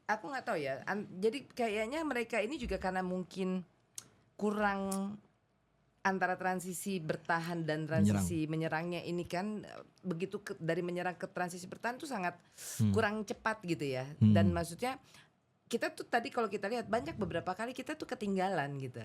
aku nggak tahu ya. Jadi kayaknya mereka ini juga karena mungkin kurang antara transisi bertahan dan transisi menyerangnya ini kan begitu dari menyerang ke transisi bertahan tuh sangat kurang cepat gitu ya. Dan maksudnya kita tuh tadi kalau kita lihat banyak beberapa kali kita tuh ketinggalan gitu.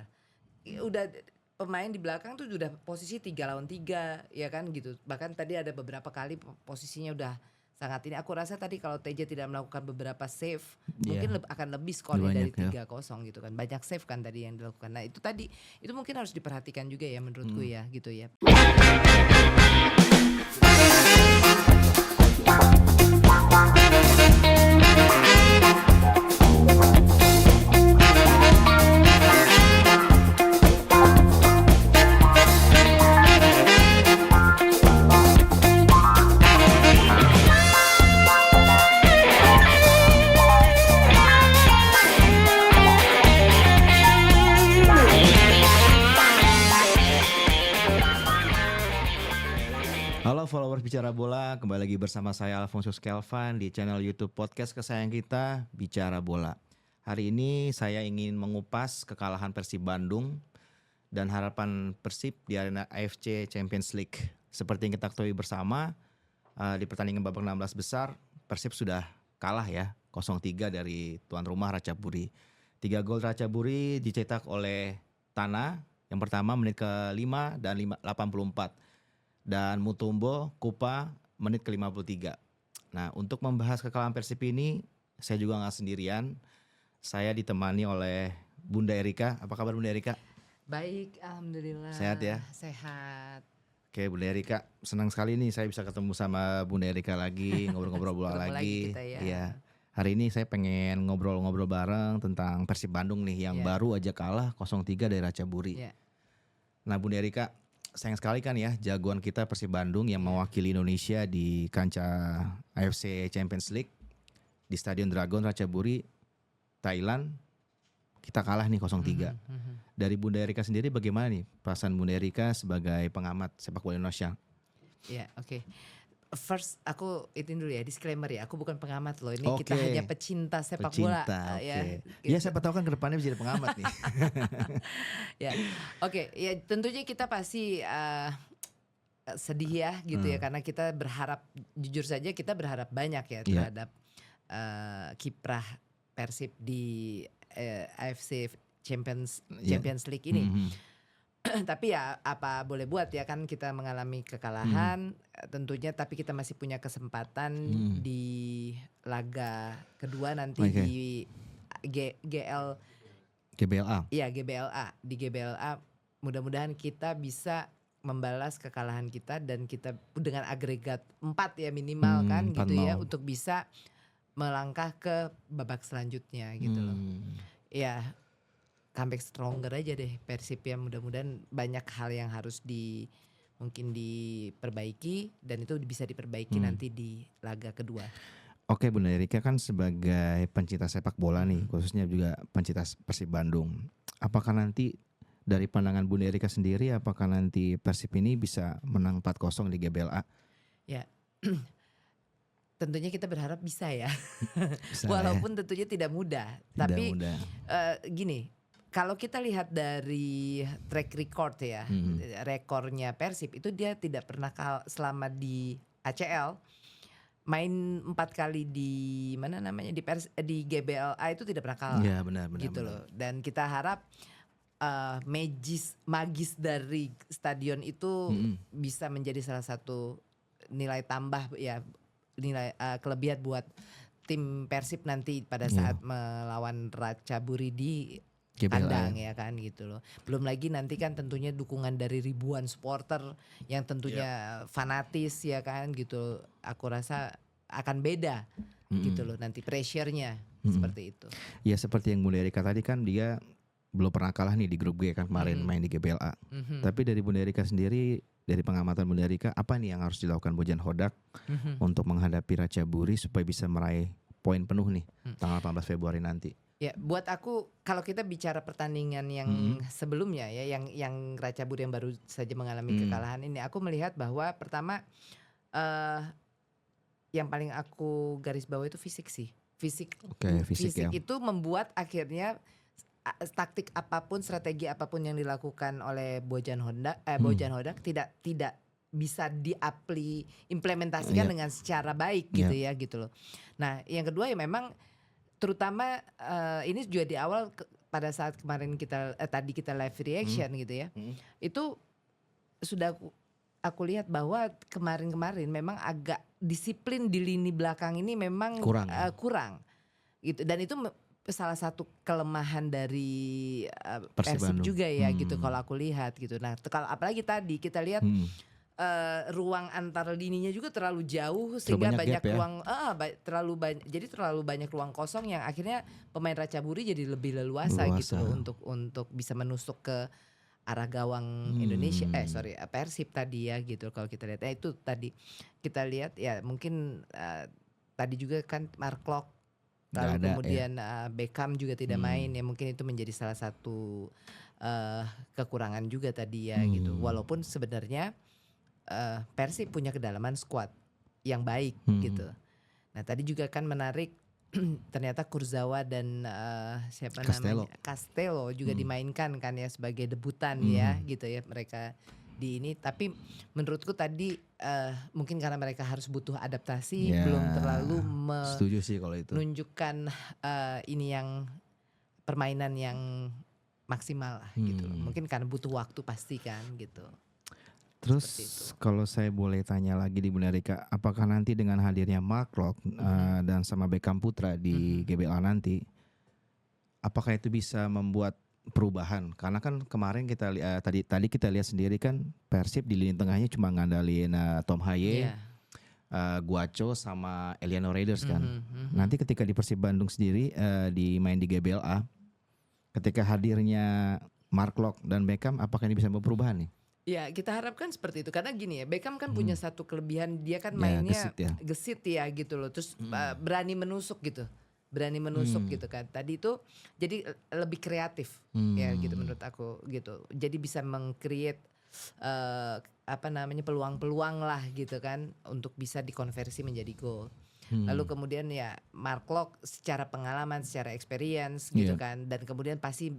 Udah pemain di belakang tuh udah posisi 3 lawan 3 ya kan gitu. Bahkan tadi ada beberapa kali posisinya udah sangat ini. Aku rasa tadi kalau TJ tidak melakukan beberapa save mungkin akan lebih skornya dari 3-0 gitu kan. Banyak save kan tadi yang dilakukan. Nah itu tadi itu mungkin harus diperhatikan juga ya menurutku ya gitu ya. Halo followers Bicara Bola, kembali lagi bersama saya Alfonsus Kelvan di channel YouTube podcast kesayangan kita Bicara Bola. Hari ini saya ingin mengupas kekalahan Persib Bandung dan harapan Persib di arena AFC Champions League. Seperti yang kita ketahui bersama, di pertandingan babak 16 besar Persib sudah kalah ya 0-3 dari tuan rumah Ratchaburi. 3 gol Ratchaburi dicetak oleh Tana, yang pertama menit ke-5 dan 84. Dan Mutombo Kupa menit ke-53. Nah, untuk membahas kekalahan Persib ini, saya juga nggak sendirian. Saya ditemani oleh Bunda Erika. Apa kabar Bunda Erika? Baik, alhamdulillah. Sehat ya? Sehat. Oke, Bunda Erika, senang sekali nih saya bisa ketemu sama Bunda Erika lagi, ngobrol-ngobrol bola lagi. Kita, ya. Iya. Hari ini saya pengen ngobrol-ngobrol bareng tentang Persib Bandung nih yang baru aja kalah 0-3 dari Ratchaburi. Nah, Bunda Erika, sayang sekali kan ya jagoan kita Persib Bandung yang mewakili Indonesia di kancah AFC Champions League di Stadion Dragon Ratchaburi, Thailand, kita kalah nih 0-3. Dari Bunda Erika sendiri bagaimana nih perasaan Bunda Erika sebagai pengamat sepak bola Indonesia? Ya, oke. First aku itu dulu ya, disclaimer ya, aku bukan pengamat loh. Ini kita hanya pecinta sepak bola. Ya, gitu. Ya siapa tahu kan kedepannya bisa jadi pengamat nih. Ya, oke. Ya tentunya kita pasti sedih ya gitu ya, karena kita berharap, jujur saja kita berharap banyak ya terhadap kiprah Persib di AFC Champions League ini. Tapi ya apa boleh buat ya, kan kita mengalami kekalahan tentunya, tapi kita masih punya kesempatan di laga kedua nanti di GBLA. Iya, GBLA. Di GBLA mudah-mudahan kita bisa membalas kekalahan kita dan kita dengan agregat 4 ya minimal kan gitu ya, untuk bisa melangkah ke babak selanjutnya gitu loh. Ya, comeback stronger aja deh Persib ya, mudah-mudahan banyak hal yang harus mungkin diperbaiki dan itu bisa diperbaiki nanti di laga kedua. Oke, Bunda Erika kan sebagai pencinta sepak bola nih, khususnya juga pencinta Persib Bandung. Apakah nanti dari pandangan Bunda Erika sendiri, apakah nanti Persib ini bisa menang 4-0 di GBLA? Ya. Tentunya kita berharap bisa ya. Bisa walaupun tentunya tidak mudah. Tapi mudah. Gini, kalau kita lihat dari track record ya, rekornya Persib itu dia tidak pernah selama di ACL main 4 kali di mana namanya di GBLA itu tidak pernah kalah. Iya, benar. Gitu loh. Dan kita harap magis dari stadion itu bisa menjadi salah satu nilai tambah ya, nilai kelebihan buat tim Persib nanti pada saat melawan Ratchaburi di kandang ya kan gitu loh. Belum lagi nanti kan tentunya dukungan dari ribuan supporter yang tentunya fanatis ya kan gitu. Aku rasa akan beda gitu loh nanti pressure-nya seperti itu. Ya seperti yang Bunda Erika tadi kan, dia belum pernah kalah nih di grup G kan kemarin main di GBLA. Tapi dari Bunda Erika sendiri, dari pengamatan Bunda Erika, apa nih yang harus dilakukan Bojan Hodak untuk menghadapi Ratchaburi supaya bisa meraih poin penuh nih tanggal 18 Februari nanti? Ya, buat aku kalau kita bicara pertandingan yang sebelumnya ya, yang Ratchaburi yang baru saja mengalami kekalahan ini, aku melihat bahwa pertama yang paling aku garis bawah itu fisik sih. Fisik, fisik ya. itu membuat akhirnya taktik apapun, strategi apapun yang dilakukan oleh Bojan Hodak tidak bisa implementasikan dengan secara baik gitu ya gitu loh. Nah, yang kedua ya memang terutama ini juga di awal pada saat kemarin tadi kita live reaction gitu ya. Itu sudah aku lihat bahwa kemarin memang agak disiplin di lini belakang ini memang kurang gitu, dan itu salah satu kelemahan dari Persib juga ya gitu kalau aku lihat gitu. Nah, kalau apalagi tadi kita lihat ruang antar lininya juga terlalu jauh sehingga banyak ruang jadi terlalu banyak ruang kosong yang akhirnya pemain Ratchaburi jadi lebih leluasa gitu loh untuk bisa menusuk ke arah gawang Indonesia Persib tadi ya gitu. Kalau kita lihat itu tadi kita lihat ya mungkin tadi juga kan Mark Klok lalu kemudian Beckham juga tidak main ya, mungkin itu menjadi salah satu kekurangan juga tadi ya gitu. Walaupun sebenarnya Persib punya kedalaman squad yang baik gitu. Nah, tadi juga kan menarik ternyata Kurzawa dan Castello juga dimainkan kan ya sebagai debutan ya gitu ya mereka di ini. Tapi menurutku tadi mungkin karena mereka harus butuh adaptasi, belum terlalu setuju sih kalau itu. menunjukkan ini yang permainan yang maksimal lah gitu. Mungkin karena butuh waktu pasti kan gitu. Terus kalau saya boleh tanya lagi di Bunda Rika, apakah nanti dengan hadirnya Mark Klok dan sama Beckham Putra di GBLA nanti, apakah itu bisa membuat perubahan? Karena kan kemarin kita tadi kita lihat sendiri kan Persib di lini tengahnya cuma ngandalin Tom Haye, Guacho sama Eliano Raiders kan. Nanti ketika di Persib Bandung sendiri main di GBLA, ketika hadirnya Mark Klok dan Beckham, apakah ini bisa membawa perubahan nih? Ya, kita harapkan seperti itu karena gini ya, Beckham kan punya satu kelebihan, dia kan mainnya gesit ya gitu loh, terus berani menusuk gitu. Gitu kan. Tadi itu jadi lebih kreatif ya gitu menurut aku gitu. Jadi bisa meng-create peluang-peluang lah gitu kan untuk bisa dikonversi menjadi gol. Lalu kemudian ya Mark Klok secara pengalaman, secara experience gitu kan, dan kemudian pasti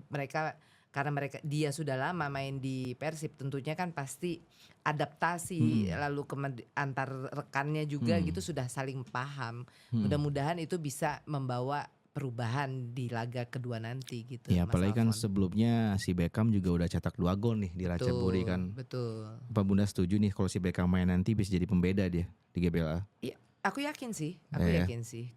karena dia sudah lama main di Persib, tentunya kan pasti adaptasi lalu antar rekannya juga gitu sudah saling paham. Mudah-mudahan itu bisa membawa perubahan di laga kedua nanti gitu. Ya, apalagi kan sebelumnya si Beckham juga udah cetak 2 gol nih di Ratchaburi kan. Betul. Apa Bunda setuju nih kalau si Beckham main nanti bisa jadi pembeda dia di GBLA? Iya. Aku yakin sih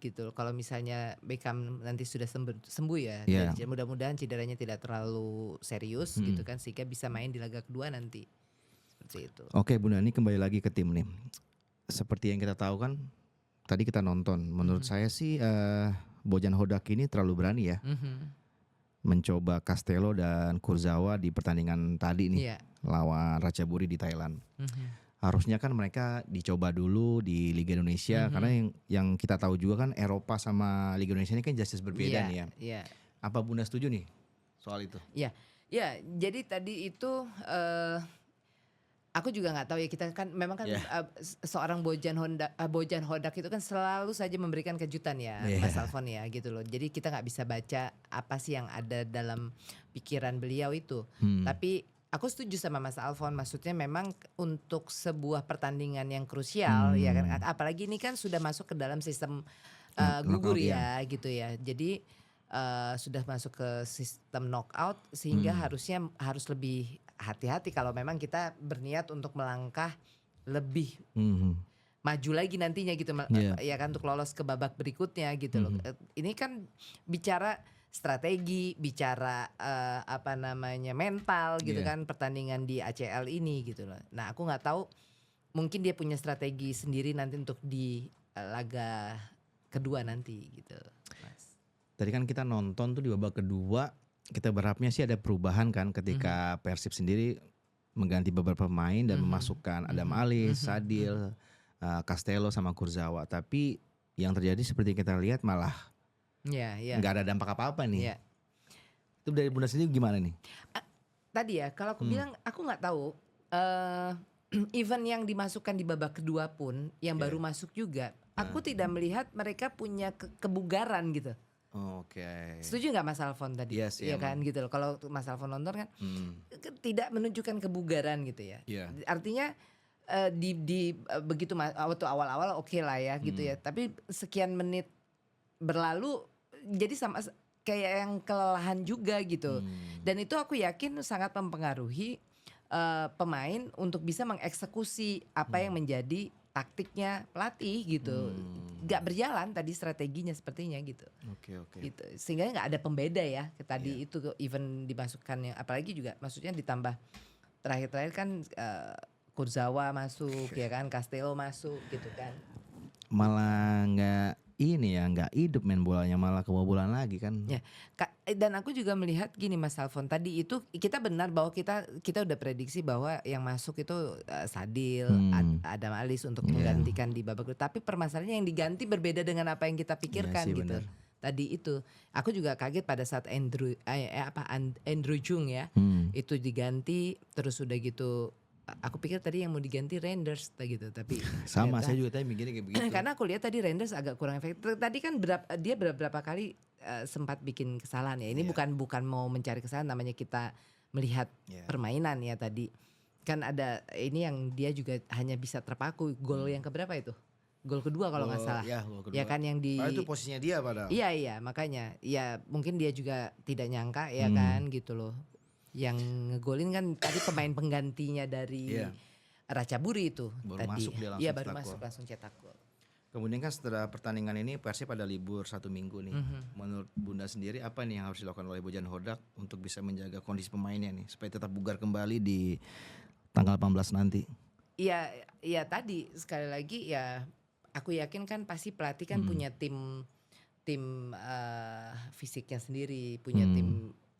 gitu. Kalau misalnya Beckham nanti sudah sembuh ya, mudah-mudahan cederanya tidak terlalu serius gitu kan, sehingga bisa main di laga kedua nanti. Seperti itu. Oke Bunda, ini kembali lagi ke tim nih. Seperti yang kita tahu kan, tadi kita nonton. Menurut saya sih Bojan Hodak ini terlalu berani ya, mencoba Castello dan Kurzawa di pertandingan tadi nih lawan Ratchaburi di Thailand. Harusnya kan mereka dicoba dulu di Liga Indonesia, karena yang kita tahu juga kan Eropa sama Liga Indonesia ini kan jelas berbeda nih ya. Apa Bunda setuju nih soal itu? Ya, jadi tadi itu aku juga nggak tahu ya, kita kan memang kan seorang Bojan Hodak itu kan selalu saja memberikan kejutan ya, Mas Alfon ya gitu loh. Jadi kita nggak bisa baca apa sih yang ada dalam pikiran beliau itu. Tapi aku setuju sama Mas Alfon, maksudnya memang untuk sebuah pertandingan yang krusial ya kan, apalagi ini kan sudah masuk ke dalam sistem gugur ya gitu ya. Jadi sudah masuk ke sistem knockout sehingga harus lebih hati-hati kalau memang kita berniat untuk melangkah lebih maju lagi nantinya gitu ya kan, untuk lolos ke babak berikutnya gitu loh. Ini kan bicara strategi, bicara mental gitu kan, pertandingan di ACL ini gitu loh. Nah, aku nggak tahu, mungkin dia punya strategi sendiri nanti untuk di laga kedua nanti gitu, Mas. Tadi kan kita nonton tuh di babak kedua, kita berharapnya sih ada perubahan kan ketika Persib sendiri mengganti beberapa pemain dan memasukkan Adam Alis, Sadil, Castello sama Kurzawa. Tapi yang terjadi seperti kita lihat malah nggak ada dampak apa-apa nih. Itu dari Bunda sendiri gimana nih? Tadi ya, kalau aku bilang aku nggak tahu. Even yang dimasukkan di babak kedua pun, yang baru masuk juga, Aku tidak melihat mereka punya kebugaran gitu. Oke. Setuju nggak Mas Alfon tadi? Iya sih, Iya kan emang. gitu loh. Kalau Mas Alfon nonton kan tidak menunjukkan kebugaran gitu ya. Iya. Artinya begitu waktu awal-awal oke lah ya gitu ya. Tapi sekian menit berlalu jadi kayak yang kelelahan juga gitu. Dan itu aku yakin sangat mempengaruhi pemain untuk bisa mengeksekusi apa yang menjadi taktiknya pelatih gitu. Gak berjalan tadi strateginya sepertinya gitu. Oke. Gitu. Sehingga nggak ada pembeda ya tadi Iya. itu even dimasukkannya, apalagi juga maksudnya ditambah terakhir kan Kurzawa masuk ya kan, Castello masuk gitu kan. Malah nggak hidup main bolanya, malah kebobolan lagi kan. Ya, dan aku juga melihat gini Mas Alfon, tadi itu kita benar bahwa kita udah prediksi bahwa yang masuk itu Sadil, Adam Alis untuk menggantikan di babak kedua. Tapi permasalahannya yang diganti berbeda dengan apa yang kita pikirkan sih, gitu. benar. Tadi itu aku juga kaget pada saat Andrew Jung ya itu diganti, terus udah gitu aku pikir tadi yang mau diganti Reinders gitu, tapi Sama, saya juga tadi mikirnya kayak begitu. karena aku lihat tadi Reinders agak kurang efektif. Tadi kan dia beberapa kali sempat bikin kesalahan ya. Ini bukan mau mencari kesalahan, namanya kita melihat permainan ya tadi. Kan ada ini yang dia juga hanya bisa terpaku. Gol yang keberapa itu? Gol kedua kalau nggak salah. Gol kedua. Ya kan yang di itu posisinya dia padahal. Iya makanya. Ya mungkin dia juga tidak nyangka ya kan gitu loh. Yang ngegolin kan tadi pemain penggantinya dari Ratchaburi itu baru tadi. masuk dia langsung Iya baru cetak masuk gol. langsung cetak gol. Kemudian kan setelah pertandingan ini Persib pada libur 1 minggu nih. Menurut Bunda sendiri apa nih yang harus dilakukan oleh Bojan Hodak untuk bisa menjaga kondisi pemainnya nih supaya tetap bugar kembali di tanggal 18 nanti? Iya tadi sekali lagi ya aku yakin kan pasti pelatih kan punya tim fisiknya sendiri, punya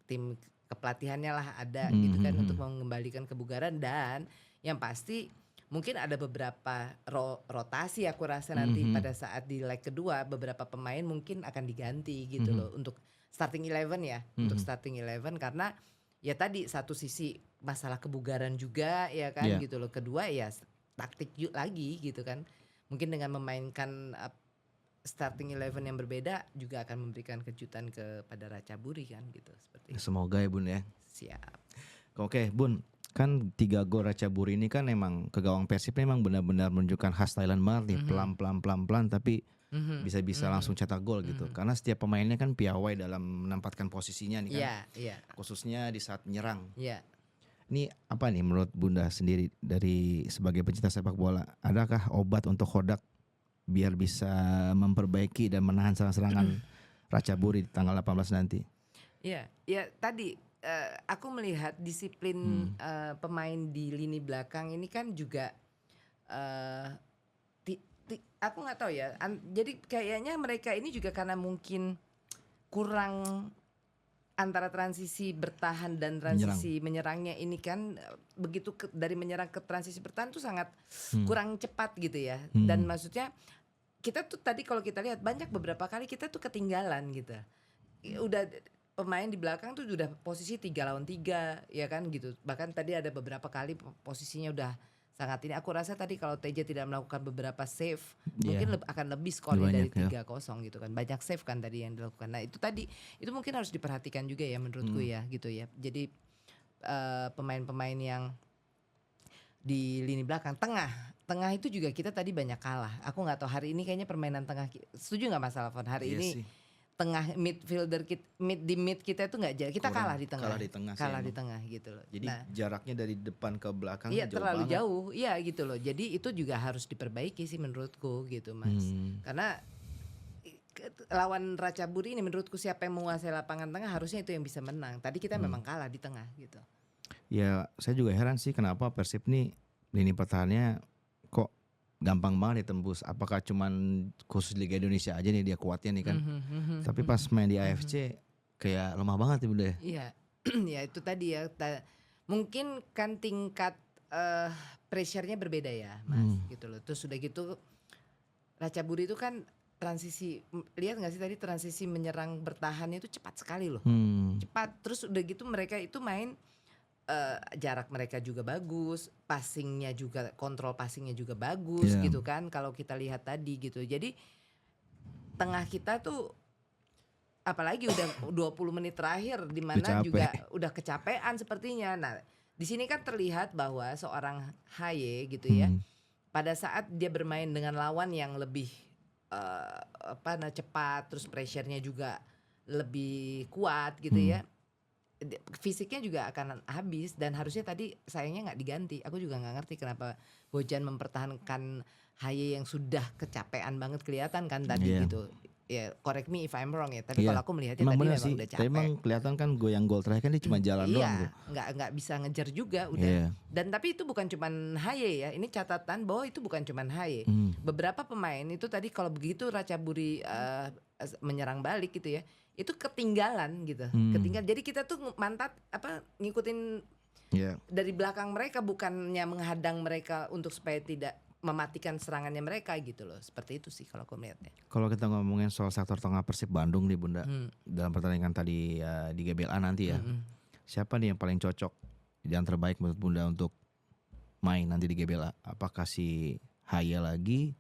tim kepelatihannya lah ada gitu kan untuk mengembalikan kebugaran. Dan yang pasti mungkin ada beberapa rotasi aku rasa nanti pada saat di leg kedua beberapa pemain mungkin akan diganti gitu loh untuk starting 11 ya, untuk starting 11 karena ya tadi satu sisi masalah kebugaran juga ya kan gitu loh, kedua ya taktik lagi gitu kan, mungkin dengan memainkan starting 11 yang berbeda juga akan memberikan kejutan kepada Ratchaburi kan gitu seperti itu. Semoga ya Bun ya. Siap. Oke Bun, kan 3 gol Ratchaburi ini kan emang ke gawang Persib memang benar-benar menunjukkan khas Thailand banget nih, pelan-pelan tapi bisa-bisa langsung cetak gol gitu. Karena setiap pemainnya kan piawai dalam menempatkan posisinya nih kan. Iya. Khususnya di saat menyerang. Iya. Ini apa nih menurut Bunda sendiri dari sebagai pencinta sepak bola? Adakah obat untuk Hodak biar bisa memperbaiki dan menahan serangan Ratchaburi di tanggal 18 nanti? Iya, ya tadi aku melihat disiplin pemain di lini belakang ini kan juga aku nggak tahu ya. Jadi kayaknya mereka ini juga karena mungkin kurang antara transisi bertahan dan transisi menyerangnya ini kan begitu dari menyerang ke transisi bertahan tuh sangat kurang cepat gitu ya. Dan maksudnya kita tuh tadi kalau kita lihat banyak beberapa kali kita tuh ketinggalan gitu. Udah pemain di belakang tuh udah posisi 3 lawan 3 ya kan gitu. Bahkan tadi ada beberapa kali posisinya udah sangat ini. Aku rasa tadi kalau TJ tidak melakukan beberapa save mungkin akan lebih skornya dari 3-0 gitu kan. Banyak save kan tadi yang dilakukan. Nah itu tadi itu mungkin harus diperhatikan juga ya menurutku ya gitu ya. Jadi pemain-pemain yang di lini belakang tengah itu juga kita tadi banyak kalah. Aku nggak tahu hari ini kayaknya permainan tengah, setuju nggak Mas Alfon hari ini sih. Tengah midfielder mid kita itu nggak jalan, kita kalah di tengah gitu loh. Jadi jaraknya dari depan ke belakang jauh terlalu banget. jauh iya gitu loh. Jadi itu juga harus diperbaiki sih menurutku gitu Mas. Karena lawan Ratchaburi ini menurutku siapa yang menguasai lapangan tengah harusnya itu yang bisa menang. Tadi kita memang kalah di tengah gitu. Ya saya juga heran sih kenapa Persib nih lini pertahanannya kok gampang banget ditembus. Apakah cuman khusus Liga Indonesia aja nih dia kuatnya nih kan. Tapi pas main di AFC kayak lemah banget ya Bunda. Iya. Ya itu tadi ya. Mungkin kan tingkat pressure-nya berbeda ya Mas gitu loh. Terus udah gitu Ratchaburi itu kan transisi, lihat gak sih tadi transisi menyerang bertahannya itu cepat sekali loh. Cepat. Terus udah gitu mereka itu main jarak mereka juga bagus, passingnya juga, kontrol passingnya juga bagus gitu kan. Kalau kita lihat tadi gitu. Jadi tengah kita tuh apalagi udah 20 menit terakhir di mana juga udah kecapean sepertinya. Nah, di sini kan terlihat bahwa seorang Haye gitu ya, pada saat dia bermain dengan lawan yang lebih cepat, terus pressure-nya juga lebih kuat gitu ya. Fisiknya juga akan habis dan harusnya tadi sayangnya nggak diganti. Aku juga nggak ngerti kenapa Bojan mempertahankan Haye yang sudah kecapean banget kelihatan kan tadi gitu. Ya correct me if I'm wrong ya. Tapi kalau aku melihatnya emang tadi bener memang sih. udah capek. Tapi emang kelihatan kan goyang gol terakhir kan dia cuma jalan doang tuh. Nggak bisa ngejar juga udah. Dan tapi itu bukan cuman Haye ya. Ini catatan bahwa itu bukan cuman Haye. Beberapa pemain itu tadi kalau begitu Ratchaburi menyerang balik gitu ya. Itu ketinggalan gitu. Ketinggalan. Jadi kita tuh ngikutin dari belakang mereka, bukannya menghadang mereka untuk supaya tidak mematikan serangannya mereka gitu loh. Seperti itu sih kalau aku melihatnya. Kalau kita ngomongin soal sektor tengah Persib Bandung nih Bunda, dalam pertandingan tadi di GBLA nanti ya, siapa nih yang paling cocok, yang terbaik menurut Bunda untuk main nanti di GBLA? Apakah si Haye lagi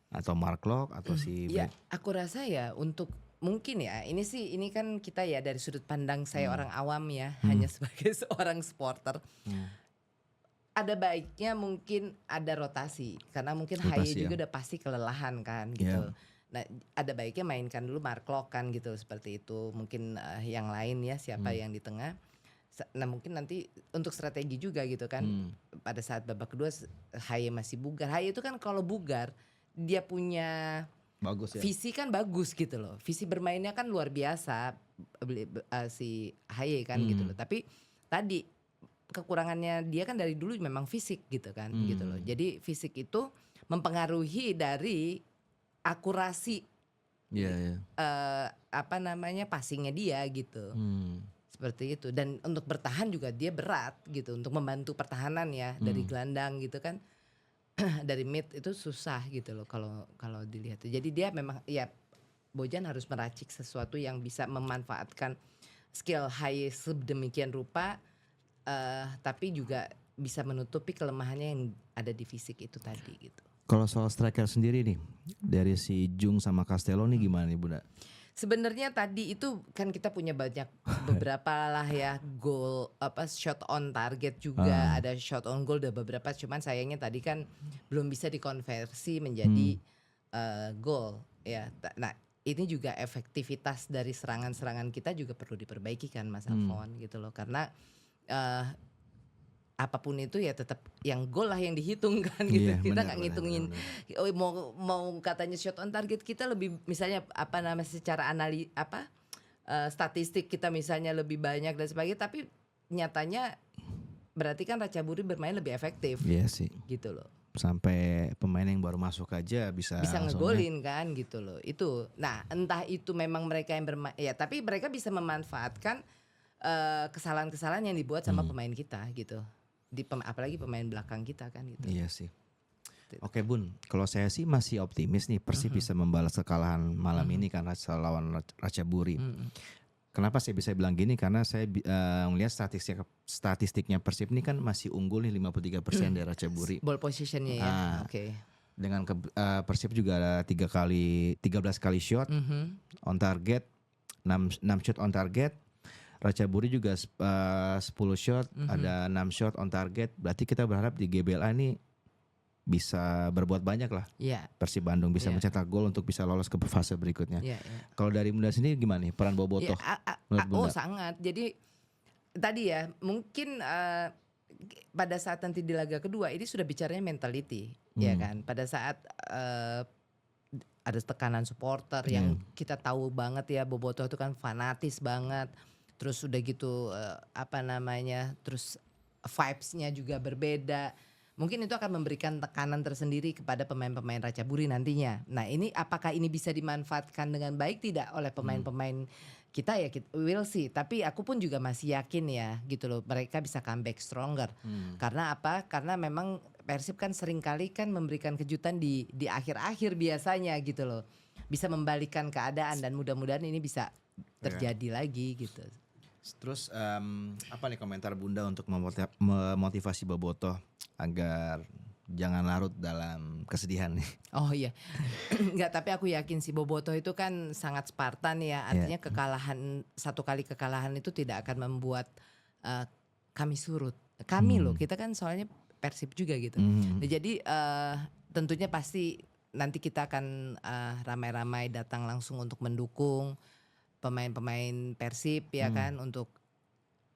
atau Mark Locke atau si Ya, aku rasa ya untuk mungkin ya, ini kan kita ya dari sudut pandang saya orang awam ya, hanya sebagai seorang supporter. Ada baiknya mungkin ada rotasi karena mungkin Haye juga udah pasti kelelahan kan gitu. Nah, ada baiknya mainkan dulu Mark Locke kan gitu, seperti itu. Mungkin yang lain ya siapa yang di tengah. Nah, mungkin nanti untuk strategi juga gitu kan. Pada saat babak kedua Haye masih bugar. Haye itu kan kalau bugar dia punya bagus ya. Visi kan bagus gitu loh. Visi bermainnya kan luar biasa si Haye kan gitu loh. Tapi tadi kekurangannya dia kan dari dulu memang fisik gitu kan gitu loh. Jadi fisik itu mempengaruhi dari akurasi passingnya dia gitu. Seperti itu. Dan untuk bertahan juga dia berat gitu, untuk membantu pertahanan ya dari gelandang gitu kan. Dari mid itu susah gitu loh kalau dilihat. Jadi dia memang ya Bojan harus meracik sesuatu yang bisa memanfaatkan skill Haye sedemikian rupa, tapi juga bisa menutupi kelemahannya yang ada di fisik itu tadi gitu. Kalau soal striker sendiri nih, dari si Jung sama Castello nih gimana nih Bunda? Sebenarnya tadi itu kan kita punya banyak beberapa lah ya gol shot on target juga, ada shot on goal udah beberapa, cuman sayangnya tadi kan belum bisa dikonversi menjadi gol ya. Nah, ini juga efektivitas dari serangan-serangan kita juga perlu diperbaiki kan Mas Alfon gitu loh, karena apapun itu ya tetap yang gol lah yang dihitung kan gitu. Kita nggak ngitungin mau katanya shot on target kita lebih misalnya secara statistik kita misalnya lebih banyak dan sebagainya, tapi nyatanya berarti kan Ratchaburi bermain lebih efektif. Iya sih. Gitu loh. Sampai pemain yang baru masuk aja bisa ngegolin kan gitu loh. Itu. Nah, entah itu memang mereka yang bermain ya, tapi mereka bisa memanfaatkan kesalahan-kesalahan yang dibuat sama pemain kita gitu. Apalagi pemain belakang kita kan gitu. Iya sih. Oke Bun, kalau saya sih masih optimis nih Persib bisa membalas kekalahan malam ini kan lawan Ratchaburi. Kenapa saya bisa bilang gini? Karena saya melihat statistiknya Persib ini kan masih unggul nih 53% dari Ratchaburi. Ball positionnya ya. Oke. Dengan Persib juga ada 13 kali shot on target, 6 shot on target. Ratchaburi juga 10 shot, ada 6 shot on target. Berarti kita berharap di GBLA ini bisa berbuat banyak lah. Persib Bandung bisa mencetak gol untuk bisa lolos ke fase berikutnya. Kalau dari Bunda sendiri gimana nih peran Bobotoh? Sangat. Jadi tadi ya mungkin pada saat nanti di laga kedua ini sudah bicaranya mentality, ya kan. Pada saat ada tekanan supporter yang kita tahu banget ya, Bobotoh itu kan fanatis banget. Terus udah gitu terus vibes-nya juga berbeda. Mungkin itu akan memberikan tekanan tersendiri kepada pemain-pemain Ratchaburi nantinya. Nah, ini apakah ini bisa dimanfaatkan dengan baik tidak oleh pemain-pemain kita ya, we'll see. Tapi aku pun juga masih yakin ya gitu loh, mereka bisa comeback stronger. Karena apa? Karena memang Persib kan seringkali kan memberikan kejutan di akhir-akhir biasanya gitu loh. Bisa membalikkan keadaan dan mudah-mudahan ini bisa terjadi lagi gitu. Terus apa nih komentar Bunda untuk memotivasi Bobotoh agar jangan larut dalam kesedihan nih? Oh iya, nggak, tapi aku yakin sih Bobotoh itu kan sangat Spartan ya. Artinya kekalahan, satu kali kekalahan itu tidak akan membuat kami surut. Kami loh, kita kan soalnya Persib juga gitu. Nah, jadi tentunya pasti nanti kita akan ramai-ramai datang langsung untuk mendukung pemain-pemain Persib ya kan, untuk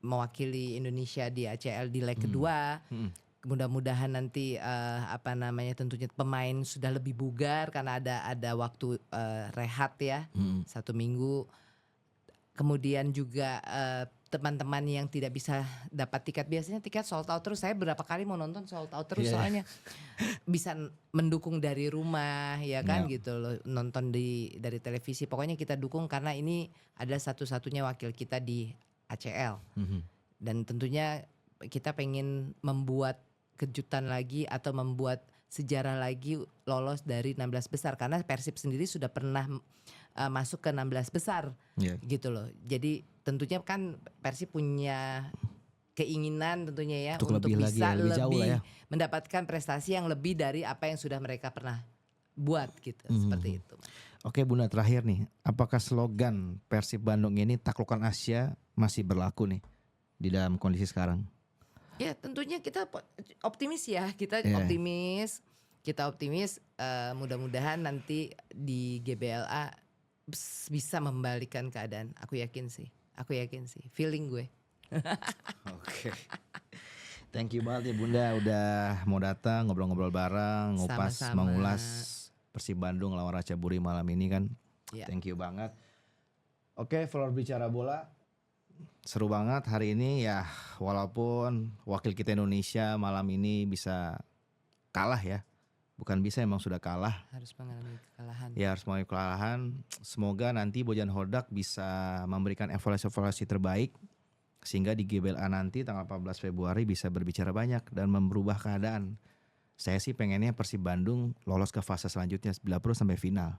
mewakili Indonesia di ACL di leg kedua. Mudah-mudahan nanti tentunya pemain sudah lebih bugar karena ada waktu rehat ya, 1 minggu. Kemudian juga teman-teman yang tidak bisa dapat tiket, biasanya tiket sold out terus. Saya berapa kali mau nonton sold out terus soalnya bisa mendukung dari rumah ya kan gitu loh, nonton dari televisi. Pokoknya kita dukung karena ini adalah satu-satunya wakil kita di ACL. Dan tentunya kita pengen membuat kejutan lagi atau membuat sejarah lagi lolos dari 16 besar karena Persib sendiri sudah pernah masuk ke 16 besar gitu loh. Jadi tentunya kan Persib punya keinginan tentunya ya untuk bisa lebih mendapatkan prestasi yang lebih dari apa yang sudah mereka pernah buat gitu, seperti itu. Oke Bunda, terakhir nih, apakah slogan Persib Bandung ini taklukkan Asia masih berlaku nih di dalam kondisi sekarang? Ya tentunya kita optimis ya, kita optimis, mudah-mudahan nanti di GBLA bisa membalikan keadaan. Aku yakin sih, feeling gue. Oke. Thank you banget ya Bunda udah mau datang ngobrol-ngobrol bareng, ngupas, mengulas Persib Bandung lawan Ratchaburi malam ini kan. Thank you banget. Oke, Floor Bicara Bola. Seru banget hari ini ya, walaupun wakil kita Indonesia malam ini bisa kalah ya. Bukan bisa, emang sudah kalah. Harus mengalami kekalahan. Ya, harus mengalami kekalahan. Semoga nanti Bojan Hodak bisa memberikan evaluasi terbaik sehingga di GBLA nanti tanggal 14 Februari bisa berbicara banyak dan merubah keadaan. Saya sih pengennya Persib Bandung lolos ke fase selanjutnya bila perlu sampai final.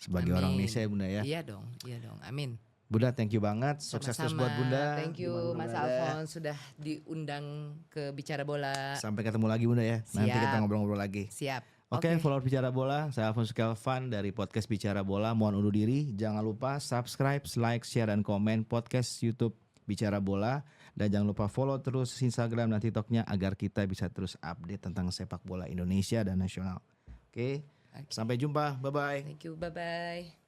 Sebagai orang Indonesia ya Bunda ya. Iya dong. Amin. Bunda, thank you banget. Sukses terus buat Bunda. Thank you Mas Alphonse sudah diundang ke Bicara Bola. Sampai ketemu lagi Bunda ya. Nanti kita ngobrol-ngobrol lagi. Siap. Oke, follow Bicara Bola. Saya Alphonse Kelvin dari podcast Bicara Bola. Mohon undur diri. Jangan lupa subscribe, like, share, dan komen podcast YouTube Bicara Bola. Dan jangan lupa follow terus Instagram dan TikToknya agar kita bisa terus update tentang sepak bola Indonesia dan nasional. Oke. Sampai jumpa. Bye-bye. Thank you. Bye-bye.